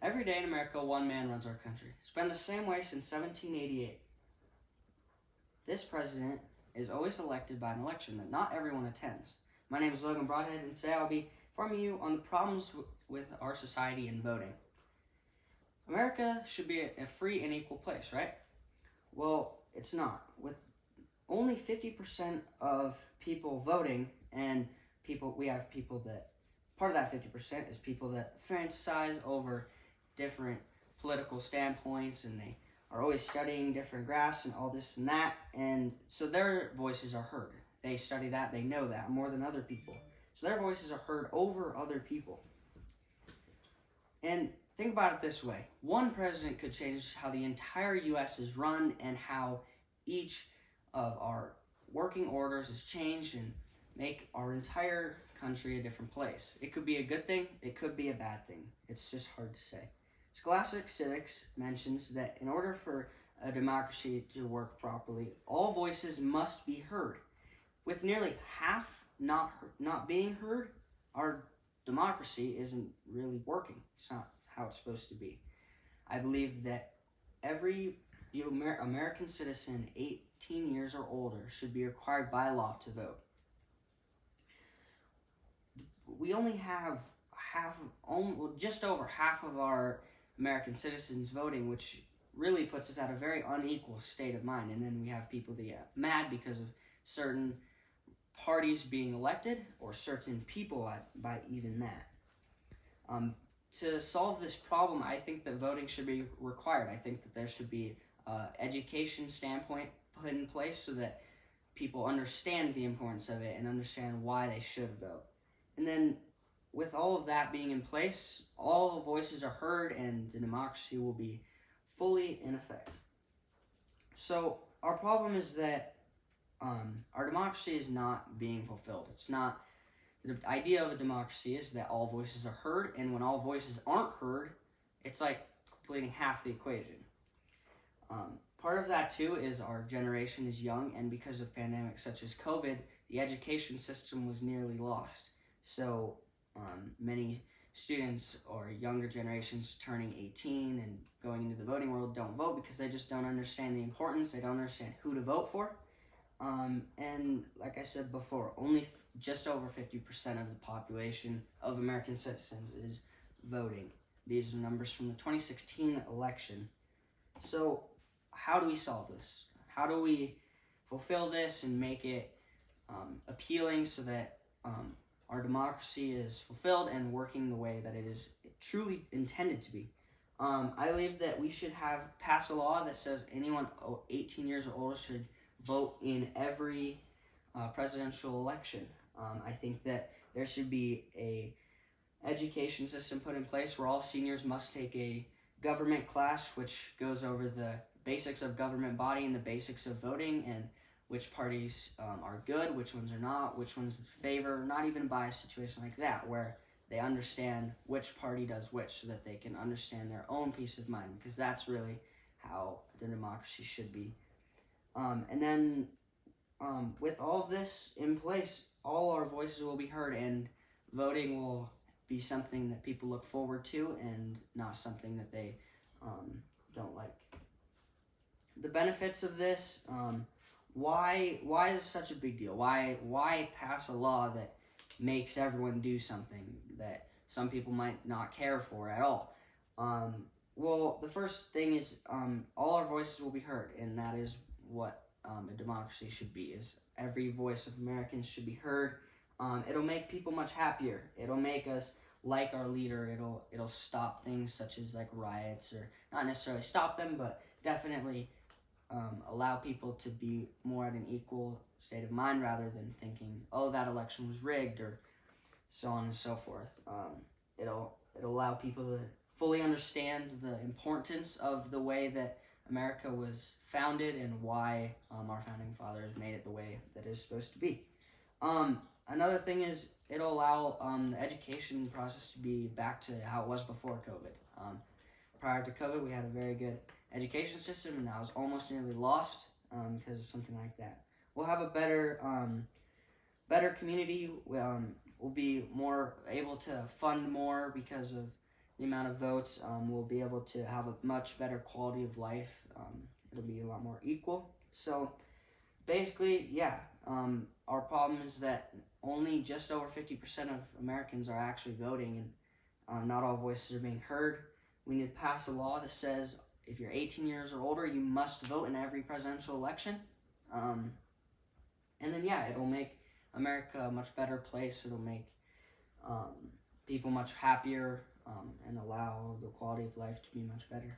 Every day in America, one man runs our country. It's been the same way since 1788. This president is always elected by an election that not everyone attends. My name is Logan Broadhead, and today I'll be informing you on the problems with our society and voting. America should be a free and equal place, right? Well, it's not. With only 50% of people voting, and we have people that, part of that 50% is people that fantasize over different political standpoints, and they are always studying different graphs and all this and that, and so their voices are heard. They study that, they know that more than other people. So their voices are heard over other people. And think about it this way. One president could change how the entire U.S. is run and how each of our working orders is changed and make our entire country a different place. It could be a good thing, it could be a bad thing. It's just hard to say. Scholastic Civics mentions that in order for a democracy to work properly, all voices must be heard. With nearly half not being heard, our democracy isn't really working. It's not how it's supposed to be. I believe that every American citizen 18 years or older should be required by law to vote. We only have just over half of our American citizens voting, which really puts us at a very unequal state of mind. And then we have people that get mad because of certain parties being elected or certain people by even that. To solve this problem, I think that voting should be required. I think that there should be an education standpoint put in place so that people understand the importance of it and understand why they should vote. And then with all of that being in place, all the voices are heard and the democracy will be fully in effect. So our problem is that our democracy is not being fulfilled. It's not. The idea of a democracy is that all voices are heard, and when all voices aren't heard, it's like completing half the equation. Part of that too is our generation is young, and because of pandemics such as COVID, the education system was nearly lost. So many students or younger generations turning 18 and going into the voting world don't vote because they just don't understand the importance. They don't understand who to vote for. And like I said before, only just over 50% of the population of American citizens is voting. These are numbers from the 2016 election. So how do we solve this? How do we fulfill this and make it appealing so that our democracy is fulfilled and working the way that it is truly intended to be? I believe that we should pass a law that says anyone 18 years or older should vote in every presidential election. I think that there should be a education system put in place where all seniors must take a government class which goes over the basics of government body and the basics of voting and which parties are good, which ones are not, which ones favor, not even by a situation like that where they understand which party does which so that they can understand their own peace of mind, because that's really how the democracy should be. And then with all of this in place, all our voices will be heard and voting will be something that people look forward to and not something that they don't like. The benefits of this, why is this such a big deal? Why pass a law that makes everyone do something that some people might not care for at all? Well, the first thing is all our voices will be heard, and that is what a democracy should be, is every voice of Americans should be heard. It'll make people much happier. It'll make us like our leader. It'll stop things such as like riots, or not necessarily stop them, but definitely allow people to be more at an equal state of mind rather than thinking, oh, that election was rigged, or so on and so forth. It'll allow people to fully understand the importance of the way that America was founded and why our founding fathers made it the way that it is supposed to be. Another thing is it'll allow the education process to be back to how it was before COVID. Prior to COVID, we had a very good education system, and that was almost nearly lost because of something like that. We'll have a better community. We'll be more able to fund more because of the amount of votes, we'll be able to have a much better quality of life. It'll be a lot more equal. So basically, yeah, our problem is that only just over 50% of Americans are actually voting, and not all voices are being heard. We need to pass a law that says if you're 18 years or older, you must vote in every presidential election. And then, yeah, it'll make America a much better place. It'll make people much happier, and allow the quality of life to be much better.